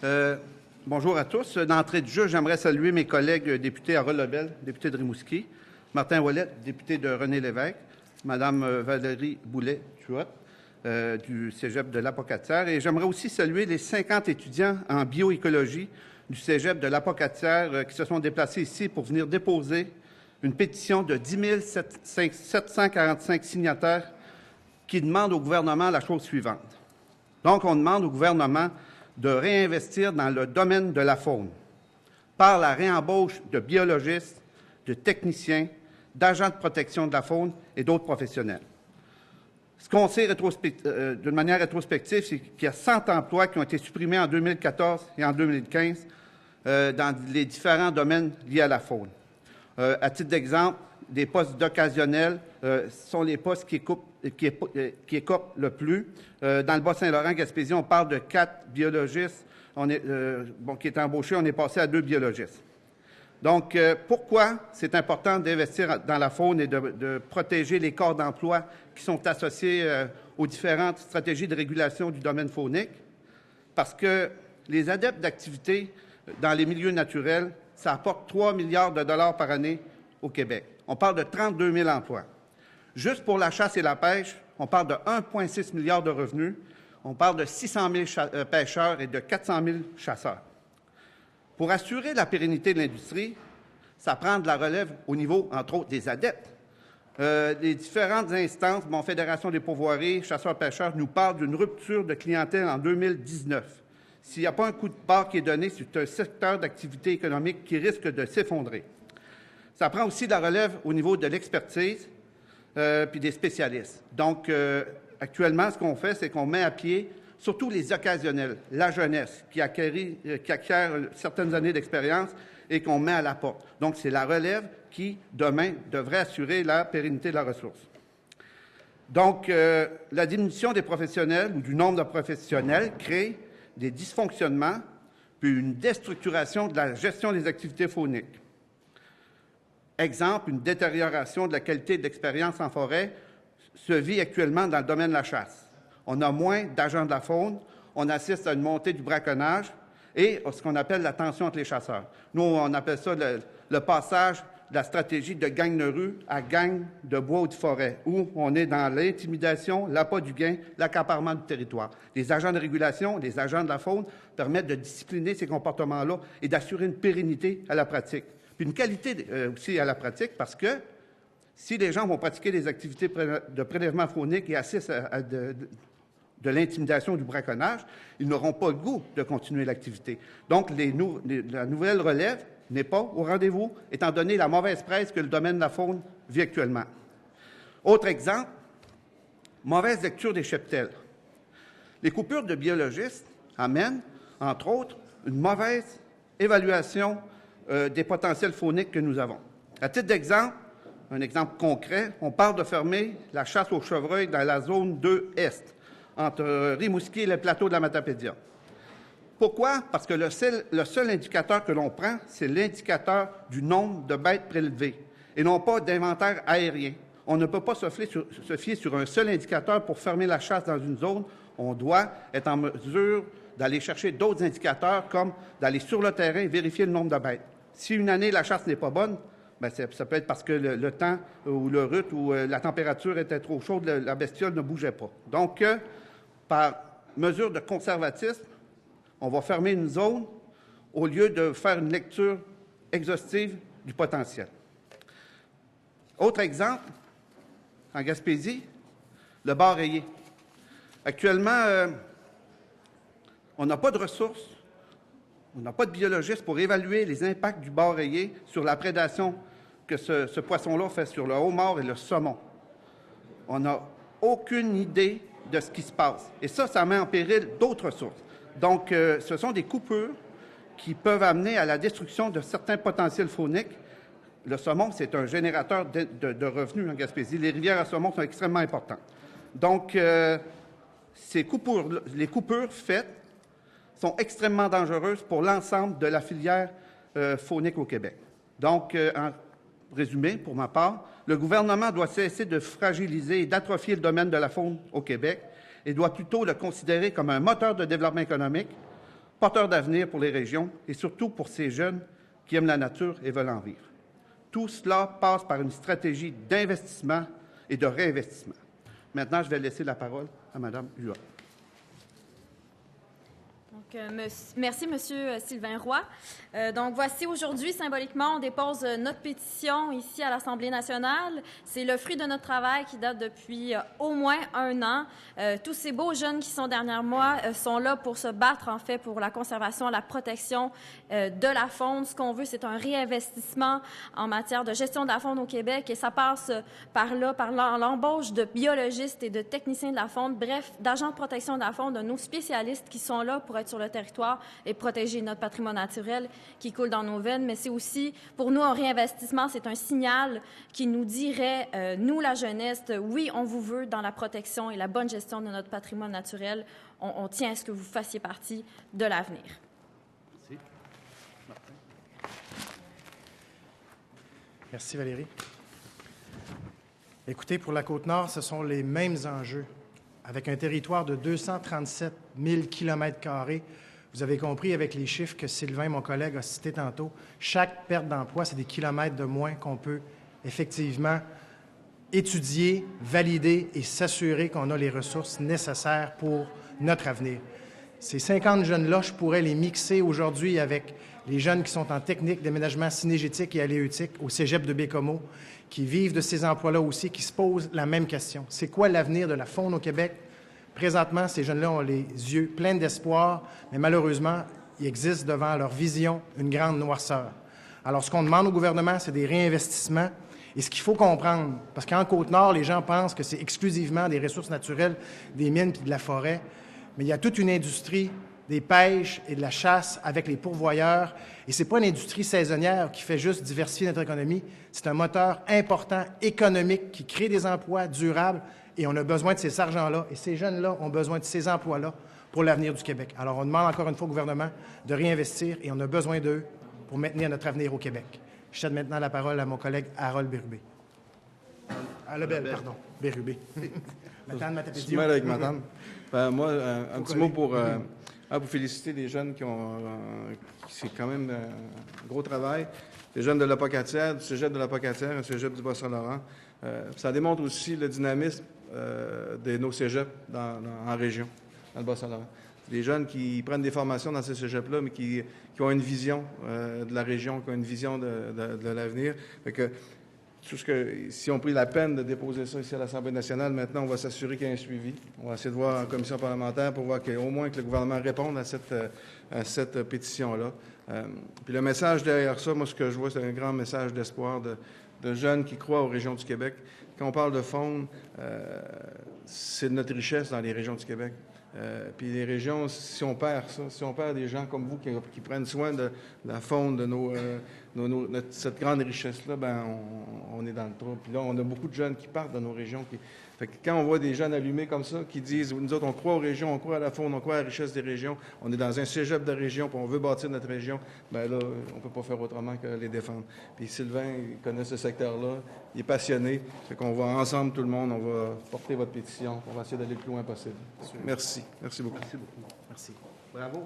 Euh, Bonjour à tous. D'entrée de jeu, j'aimerais saluer mes collègues députés Harold Lebel, député de Rimouski, Martin Ouellet, député de René-Lévesque, Mme Valérie Boulet-Tuot du Cégep de l'Apocatière. Et j'aimerais aussi saluer les 50 étudiants en bioécologie du Cégep de l'Apocatière qui se sont déplacés ici pour venir déposer une pétition de 10 745 signataires qui demandent au gouvernement la chose suivante. Donc, on demande au gouvernement de réinvestir dans le domaine de la faune par la réembauche de biologistes, de techniciens, d'agents de protection de la faune et d'autres professionnels. Ce qu'on sait d'une manière rétrospective, c'est qu'il y a 100 emplois qui ont été supprimés en 2014 et en 2015 dans les différents domaines liés à la faune. À titre d'exemple, des postes d'occasionnels sont les postes qui écopent le plus. Dans le Bas-Saint-Laurent-Gaspésie, on parle de 4 biologistes qui étaient embauchés. On est passé à 2 biologistes. Donc, pourquoi c'est important d'investir dans la faune et de protéger les corps d'emploi qui sont associés aux différentes stratégies de régulation du domaine faunique? Parce que les adeptes d'activités dans les milieux naturels, ça apporte 3 milliards de dollars par année au Québec. On parle de 32 000 emplois. Juste pour la chasse et la pêche, on parle de 1,6 milliard de revenus. On parle de 600 000 pêcheurs et de 400 000 chasseurs. Pour assurer la pérennité de l'industrie, ça prend de la relève au niveau, entre autres, des adeptes. Les différentes instances, Fédération des pourvoiries, chasseurs-pêcheurs, nous parlent d'une rupture de clientèle en 2019. S'il n'y a pas un coup de barre qui est donné, c'est un secteur d'activité économique qui risque de s'effondrer. Ça prend aussi de la relève au niveau de l'expertise puis des spécialistes. Donc, actuellement, ce qu'on fait, c'est qu'on met à pied surtout les occasionnels, la jeunesse qui acquiert certaines années d'expérience et qu'on met à la porte. Donc, c'est la relève qui, demain, devrait assurer la pérennité de la ressource. Donc, la diminution des professionnels ou du nombre de professionnels crée des dysfonctionnements puis une déstructuration de la gestion des activités fauniques. Exemple, une détérioration de la qualité de l'expérience en forêt se vit actuellement dans le domaine de la chasse. On a moins d'agents de la faune, on assiste à une montée du braconnage et ce qu'on appelle la tension entre les chasseurs. Nous, on appelle ça le passage de la stratégie de gang de rue à gang de bois ou de forêt, où on est dans l'intimidation, l'appât du gain, l'accaparement du territoire. Les agents de régulation, les agents de la faune permettent de discipliner ces comportements-là et d'assurer une pérennité à la pratique. Puis une qualité aussi à la pratique, parce que si les gens vont pratiquer des activités de prélèvement faunique et assistent à de l'intimidation ou du braconnage, ils n'auront pas le goût de continuer l'activité. Donc, la nouvelle relève n'est pas au rendez-vous, étant donné la mauvaise presse que le domaine de la faune vit actuellement. Autre exemple, mauvaise lecture des cheptels. Les coupures de biologistes amènent, entre autres, une mauvaise évaluation des potentiels fauniques que nous avons. À titre d'exemple, un exemple concret, on parle de fermer la chasse au chevreuil dans la zone 2 Est, entre Rimouski et le plateau de la Matapédia. Pourquoi? Parce que le seul indicateur que l'on prend, c'est l'indicateur du nombre de bêtes prélevées et non pas d'inventaire aérien. On ne peut pas se fier sur un seul indicateur pour fermer la chasse dans une zone. On doit être en mesure d'aller chercher d'autres indicateurs comme d'aller sur le terrain et vérifier le nombre de bêtes. Si une année, la chasse n'est pas bonne, bien, ça peut être parce que le temps ou le rut ou la température était trop chaude, la bestiole ne bougeait pas. Donc, par mesure de conservatisme, on va fermer une zone au lieu de faire une lecture exhaustive du potentiel. Autre exemple, en Gaspésie, le bar rayé. Actuellement, on n'a pas de ressources, on n'a pas de biologistes pour évaluer les impacts du bar rayé sur la prédation que ce poisson-là fait sur le homard et le saumon. On n'a aucune idée de ce qui se passe. Et ça met en péril d'autres ressources. Donc, ce sont des coupures qui peuvent amener à la destruction de certains potentiels fauniques. Le saumon, c'est un générateur de revenus en Gaspésie. Les rivières à saumon sont extrêmement importantes. Donc, les coupures faites sont extrêmement dangereuses pour l'ensemble de la filière faunique au Québec. Donc, en résumé, pour ma part, le gouvernement doit cesser de fragiliser et d'atrophier le domaine de la faune au Québec et doit plutôt le considérer comme un moteur de développement économique porteur d'avenir pour les régions et surtout pour ces jeunes qui aiment la nature et veulent en vivre. Tout cela passe par une stratégie d'investissement et de réinvestissement. Maintenant, je vais laisser la parole à Mme Huot. Merci, M. Sylvain Roy. Donc, voici aujourd'hui, symboliquement, on dépose notre pétition ici à l'Assemblée nationale. C'est le fruit de notre travail qui date depuis au moins 1 an. Tous ces beaux jeunes qui sont derrière moi sont là pour se battre, en fait, pour la conservation, la protection de la faune. Ce qu'on veut, c'est un réinvestissement en matière de gestion de la faune au Québec et ça passe par l'embauche de biologistes et de techniciens de la faune, bref, d'agents de protection de la faune, de nos spécialistes qui sont là pour être sur le territoire et protéger notre patrimoine naturel qui coule dans nos veines. Mais c'est aussi, pour nous, un réinvestissement, c'est un signal qui nous dirait, nous, la jeunesse, oui, on vous veut dans la protection et la bonne gestion de notre patrimoine naturel. On tient à ce que vous fassiez partie de l'avenir. Merci. Merci, Valérie. Écoutez, pour la Côte-Nord, ce sont les mêmes enjeux. Avec un territoire de 237 000 km², vous avez compris avec les chiffres que Sylvain, mon collègue, a cités tantôt, chaque perte d'emploi, c'est des kilomètres de moins qu'on peut effectivement étudier, valider et s'assurer qu'on a les ressources nécessaires pour notre avenir. Ces 50 jeunes-là, je pourrais les mixer aujourd'hui avec les jeunes qui sont en technique d'aménagement synégétique et aléeutique au cégep de Bécomo, qui vivent de ces emplois-là aussi, qui se posent la même question. C'est quoi l'avenir de la faune au Québec? Présentement, ces jeunes-là ont les yeux pleins d'espoir, mais malheureusement, il existe devant leur vision une grande noirceur. Alors, ce qu'on demande au gouvernement, c'est des réinvestissements. Et ce qu'il faut comprendre, parce qu'en Côte-Nord, les gens pensent que c'est exclusivement des ressources naturelles, des mines puis de la forêt, mais il y a toute une industrie des pêches et de la chasse avec les pourvoyeurs. Et ce n'est pas une industrie saisonnière qui fait juste diversifier notre économie. C'est un moteur important économique qui crée des emplois durables et on a besoin de ces argents-là. Et ces jeunes-là ont besoin de ces emplois-là pour l'avenir du Québec. Alors, on demande encore une fois au gouvernement de réinvestir et on a besoin d'eux pour maintenir notre avenir au Québec. Je cède maintenant la parole à mon collègue Harold Bérubé. À Lebel, pardon. Bérubé. Madame, ma Je suis mal avec madame. Moi, un petit mot pour féliciter les jeunes c'est quand même un gros travail. Les jeunes de l'Apocatière, du cégep de l'Apocatière, un cégep du Bas-Saint-Laurent. Ça démontre aussi le dynamisme de nos cégeps en région, dans le Bas-Saint-Laurent. Des jeunes qui prennent des formations dans ces cégeps-là, mais qui ont une vision de la région, qui ont une vision de l'avenir. Si on a pris la peine de déposer ça ici à l'Assemblée nationale, maintenant, on va s'assurer qu'il y a un suivi. On va essayer de voir en commission parlementaire pour voir qu'au moins que le gouvernement réponde à cette pétition-là. Puis le message derrière ça, moi, ce que je vois, c'est un grand message d'espoir de jeunes qui croient aux régions du Québec. Quand on parle de faune, c'est notre richesse dans les régions du Québec. Puis les régions, si on perd ça, si on perd des gens comme vous qui prennent soin de la faune, de cette grande richesse-là, ben on est dans le trou. Puis là, on a beaucoup de jeunes qui partent de nos régions. Fait que quand on voit des jeunes allumés comme ça, qui disent, nous autres, on croit aux régions, on croit à la faune, on croit à la richesse des régions, on est dans un cégep de région, puis on veut bâtir notre région, ben là, on ne peut pas faire autrement que les défendre. Puis Sylvain, il connaît ce secteur-là, il est passionné. Fait qu'on va ensemble, tout le monde, on va porter votre pétition, on va essayer d'aller le plus loin possible. Merci. Merci beaucoup. Merci beaucoup. Merci. Bravo.